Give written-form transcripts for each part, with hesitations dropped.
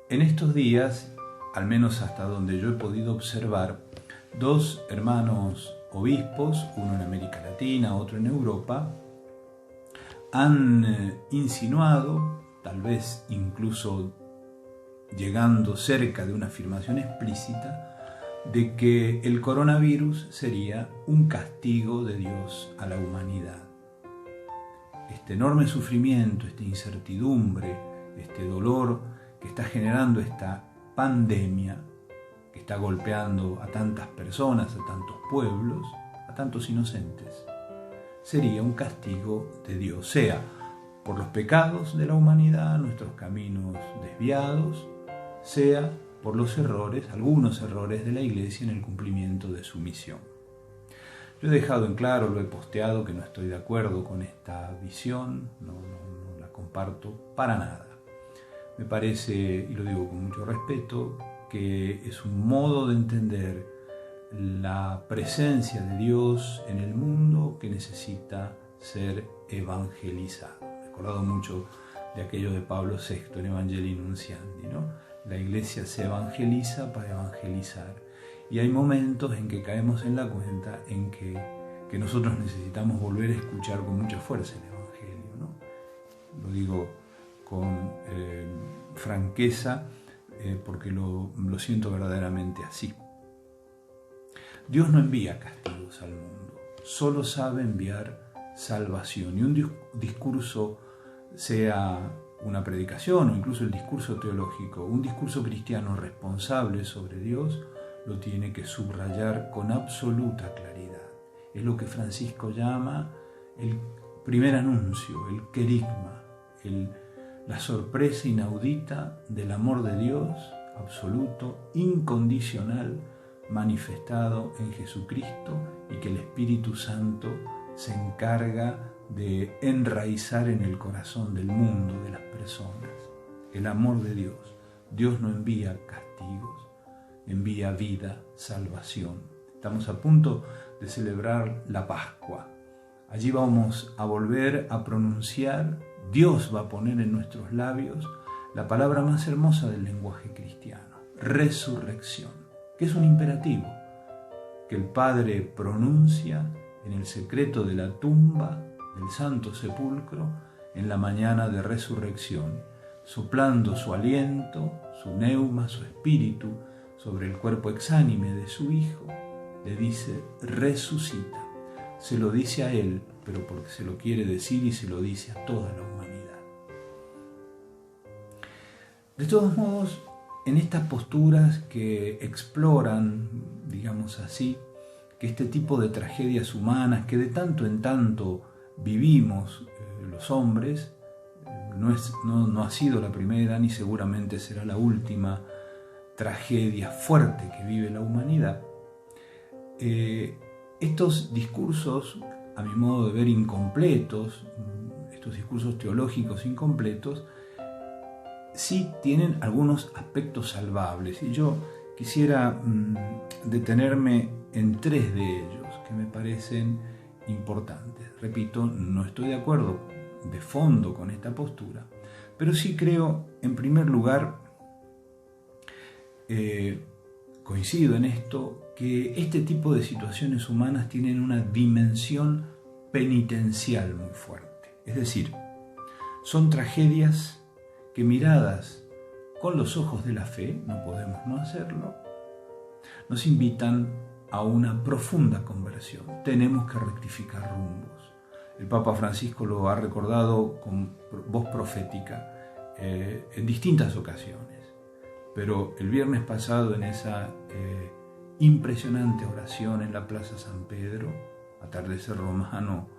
En estos días, al menos hasta donde yo he podido observar, dos hermanos obispos, uno en América Latina, otro en Europa, han insinuado, tal vez incluso llegando cerca de una afirmación explícita, de que el coronavirus sería un castigo de Dios a la humanidad. Este enorme sufrimiento, esta incertidumbre, este dolor que está generando esta pandemia, que está golpeando a tantas personas, a tantos pueblos, a tantos inocentes, sería un castigo de Dios, sea por los pecados de la humanidad, nuestros caminos desviados, sea por los errores, algunos errores de la Iglesia en el cumplimiento de su misión. Yo he dejado en claro, lo he posteado, que no estoy de acuerdo con esta visión, no la comparto para nada. Me parece, y lo digo con mucho respeto, que es un modo de entender la presencia de Dios en el mundo que necesita ser evangelizado. Me he acordado mucho de aquello de Pablo VI en Evangelii Nuntiandi, ¿no? La Iglesia se evangeliza para evangelizar. Y hay momentos en que caemos en la cuenta en que nosotros necesitamos volver a escuchar con mucha fuerza el Evangelio, ¿no? Lo digo con franqueza porque lo siento verdaderamente así. Dios no envía castigos al mundo, solo sabe enviar salvación. Y un discurso, sea una predicación o incluso el discurso teológico, un discurso cristiano responsable sobre Dios, lo tiene que subrayar con absoluta claridad. Es lo que Francisco llama el primer anuncio, el querigma, la sorpresa inaudita del amor de Dios, absoluto, incondicional, manifestado en Jesucristo, y que el Espíritu Santo se encarga de enraizar en el corazón del mundo, de las personas. El amor de Dios. Dios no envía castigos, envía vida, salvación. Estamos a punto de celebrar la Pascua. Allí vamos a volver a pronunciar, Dios va a poner en nuestros labios la palabra más hermosa del lenguaje cristiano, resurrección, que es un imperativo que el Padre pronuncia en el secreto de la tumba del Santo Sepulcro en la mañana de resurrección, soplando su aliento, su neuma, su espíritu sobre el cuerpo exánime de su Hijo, le dice, resucita. Se lo dice a él, pero porque se lo quiere decir, y se lo dice a toda la humanidad. De todos modos, en estas posturas que exploran, digamos así, que este tipo de tragedias humanas que de tanto en tanto vivimos los hombres, no ha sido la primera ni seguramente será la última tragedia fuerte que vive la humanidad. Estos discursos, a mi modo de ver, incompletos, estos discursos teológicos incompletos, sí tienen algunos aspectos salvables, y yo quisiera detenerme en tres de ellos que me parecen importantes. Repito, no estoy de acuerdo de fondo con esta postura, pero sí creo, en primer lugar, coincido en esto, que este tipo de situaciones humanas tienen una dimensión penitencial muy fuerte. Es decir, son tragedias que, miradas con los ojos de la fe, no podemos no hacerlo, nos invitan a una profunda conversión. Tenemos que rectificar rumbos. El Papa Francisco lo ha recordado con voz profética en distintas ocasiones, pero el viernes pasado, en esa impresionante oración en la Plaza San Pedro, atardecer romano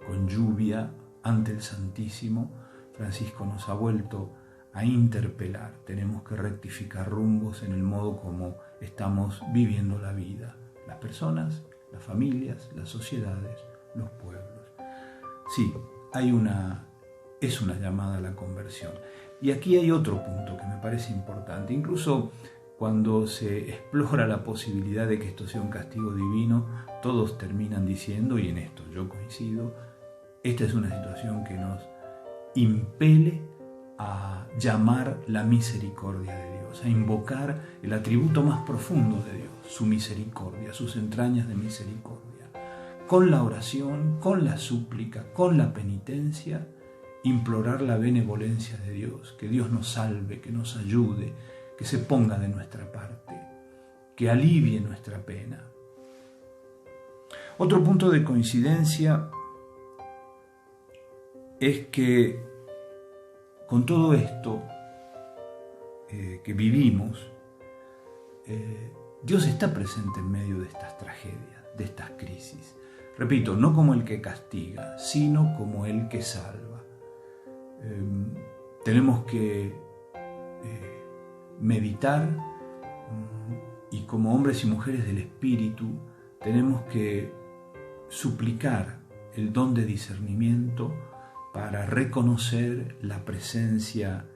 con lluvia ante el Santísimo, Francisco nos ha vuelto a interpelar. Tenemos que rectificar rumbos en el modo como estamos viviendo la vida, las personas, las familias, las sociedades, los pueblos. Sí, es una llamada a la conversión. Y aquí hay otro punto que me parece importante. Incluso cuando se explora la posibilidad de que esto sea un castigo divino, todos terminan diciendo, y en esto yo coincido, esta es una situación que nos impele a llamar la misericordia de Dios, a invocar el atributo más profundo de Dios, su misericordia, sus entrañas de misericordia. Con la oración, con la súplica, con la penitencia, implorar la benevolencia de Dios, que Dios nos salve, que nos ayude, que se ponga de nuestra parte, que alivie nuestra pena. Otro punto de coincidencia es que con todo esto que vivimos, Dios está presente en medio de estas tragedias, de estas crisis. Repito, no como el que castiga, sino como el que salva. Tenemos que meditar y como hombres y mujeres del Espíritu tenemos que suplicar el don de discernimiento para reconocer la presencia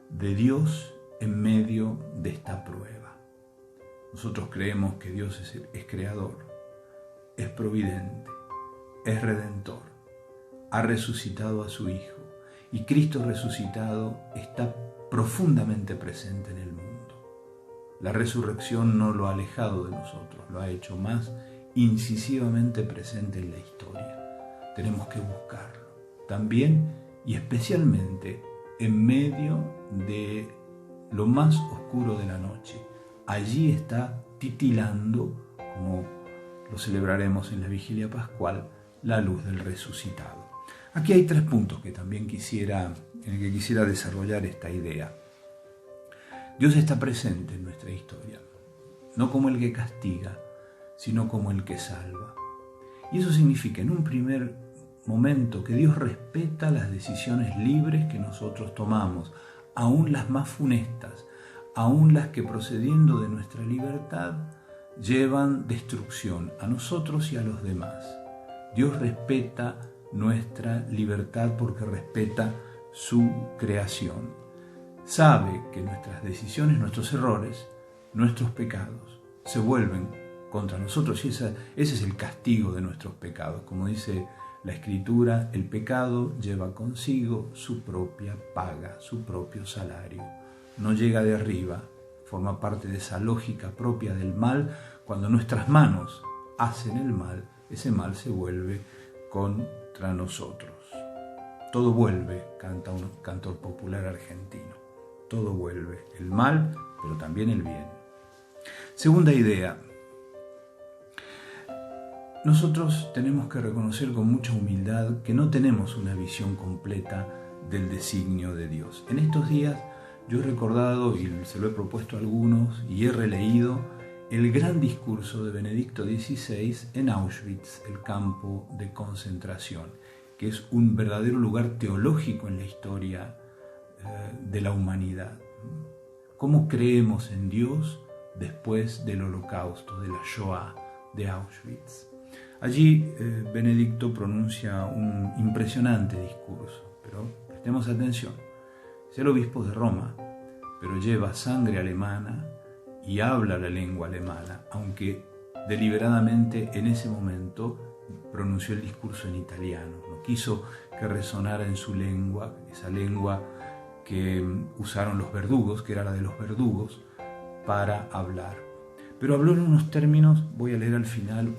de Dios en medio de esta prueba. Nosotros creemos que Dios es creador, es providente, es redentor, ha resucitado a su Hijo y Cristo resucitado está profundamente presente en el mundo. La resurrección no lo ha alejado de nosotros, lo ha hecho más incisivamente presente en la historia. Tenemos que buscarlo. También y especialmente en medio de lo más oscuro de la noche. Allí está titilando, como lo celebraremos en la Vigilia Pascual, la luz del resucitado. Aquí hay 3 puntos que también en el que quisiera desarrollar esta idea. Dios está presente en nuestra historia, no como el que castiga, sino como el que salva. Y eso significa, en un primer momento, que Dios respeta las decisiones libres que nosotros tomamos, aún las más funestas, aún las que procediendo de nuestra libertad llevan destrucción a nosotros y a los demás. Dios respeta nuestra libertad porque respeta su creación. Sabe que nuestras decisiones, nuestros errores, nuestros pecados se vuelven contra nosotros y ese es el castigo de nuestros pecados. Como dice la Escritura, el pecado lleva consigo su propia paga, su propio salario. No llega de arriba, forma parte de esa lógica propia del mal. Cuando nuestras manos hacen el mal, ese mal se vuelve contra nosotros. Todo vuelve, canta un cantor popular argentino. Todo vuelve, el mal, pero también el bien. Segunda idea. Nosotros tenemos que reconocer con mucha humildad que no tenemos una visión completa del designio de Dios. En estos días yo he recordado, y se lo he propuesto a algunos, y he releído el gran discurso de Benedicto XVI en Auschwitz, el campo de concentración, que es un verdadero lugar teológico en la historia de la humanidad. ¿Cómo creemos en Dios después del Holocausto, de la Shoah, de Auschwitz? Allí Benedicto pronuncia un impresionante discurso, pero prestemos atención. Es el obispo de Roma, pero lleva sangre alemana y habla la lengua alemana, aunque deliberadamente en ese momento pronunció el discurso en italiano. No quiso que resonara en su lengua, esa lengua que usaron los verdugos, que era la de los verdugos, para hablar. Pero habló en unos términos, voy a leer al final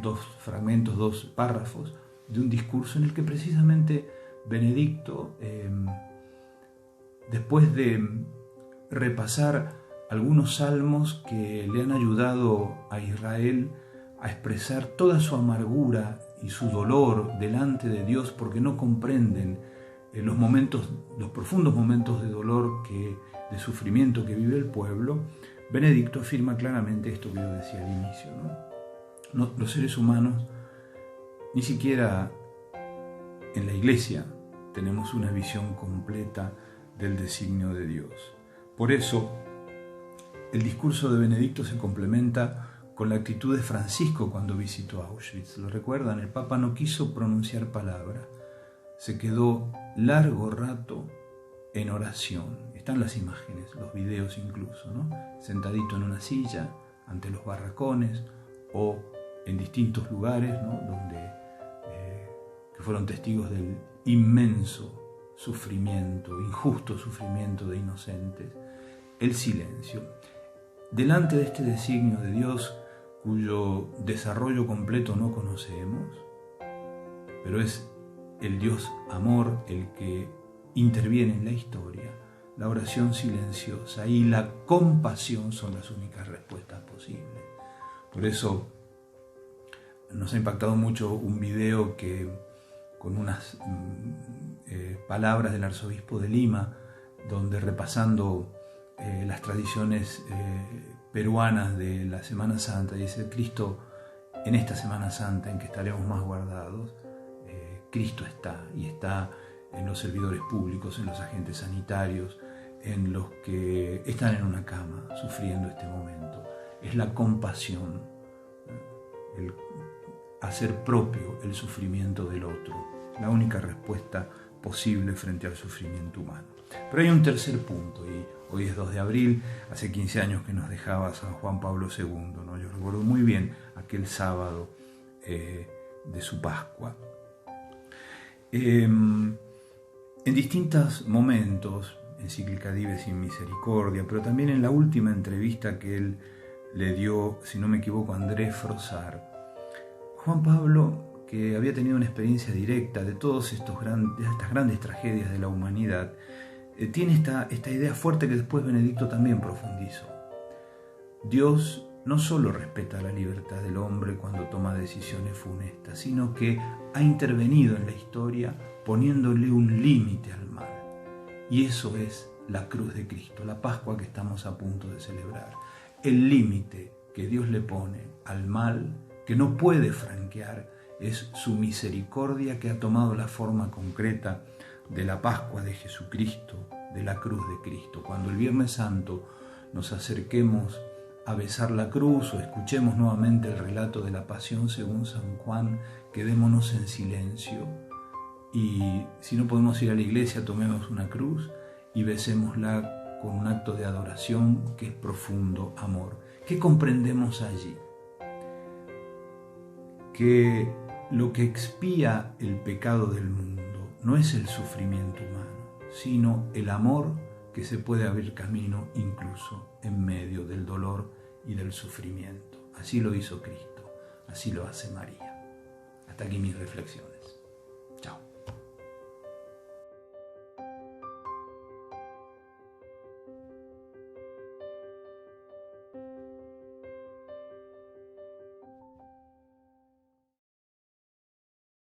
2 párrafos de un discurso en el que precisamente Benedicto, después de repasar algunos salmos que le han ayudado a Israel a expresar toda su amargura y su dolor delante de Dios porque no comprenden los profundos momentos de dolor, de sufrimiento que vive el pueblo, Benedicto afirma claramente esto que yo decía al inicio, ¿no? Los seres humanos, ni siquiera en la Iglesia, tenemos una visión completa del designio de Dios. Por eso, el discurso de Benedicto se complementa con la actitud de Francisco cuando visitó Auschwitz. ¿Lo recuerdan? El Papa no quiso pronunciar palabra. Se quedó largo rato en oración. Están las imágenes, los videos incluso, ¿no? Sentadito en una silla, ante los barracones o en distintos lugares, ¿no? Que fueron testigos del inmenso sufrimiento, injusto sufrimiento de inocentes, el silencio. Delante de este designio de Dios, cuyo desarrollo completo no conocemos, pero es el Dios amor el que interviene en la historia, la oración silenciosa y la compasión son las únicas respuestas posibles. Por eso nos ha impactado mucho un video que, con unas palabras del arzobispo de Lima, donde repasando las tradiciones peruanas de la Semana Santa, dice: Cristo, en esta Semana Santa en que estaremos más guardados, Cristo está, y está en los servidores públicos, en los agentes sanitarios, en los que están en una cama sufriendo este momento. Es la compasión, el hacer propio el sufrimiento del otro, la única respuesta posible frente al sufrimiento humano. Pero hay un tercer punto, y hoy es 2 de abril, hace 15 años que nos dejaba San Juan Pablo II, ¿no? Yo recuerdo muy bien aquel sábado de su Pascua. En distintos momentos, encíclica Dives in Misericordia, pero también en la última entrevista que él le dio, si no me equivoco, a Andrés Frosar, Juan Pablo, que había tenido una experiencia directa de todas estas grandes tragedias de la humanidad, tiene esta idea fuerte que después Benedicto también profundizó. Dios no solo respeta la libertad del hombre cuando toma decisiones funestas, sino que ha intervenido en la historia poniéndole un límite al mal. Y eso es la cruz de Cristo, la Pascua que estamos a punto de celebrar. El límite que Dios le pone al mal, que no puede franquear, es su misericordia, que ha tomado la forma concreta de la Pascua de Jesucristo, de la cruz de Cristo. Cuando el Viernes Santo nos acerquemos a besar la cruz o escuchemos nuevamente el relato de la Pasión según San Juan, quedémonos en silencio, y si no podemos ir a la iglesia, tomemos una cruz y besémosla con un acto de adoración que es profundo amor. ¿Qué comprendemos allí? Que lo que expía el pecado del mundo no es el sufrimiento humano, sino el amor que se puede abrir camino incluso en medio del dolor y del sufrimiento. Así lo hizo Cristo, así lo hace María. Hasta aquí mi reflexión.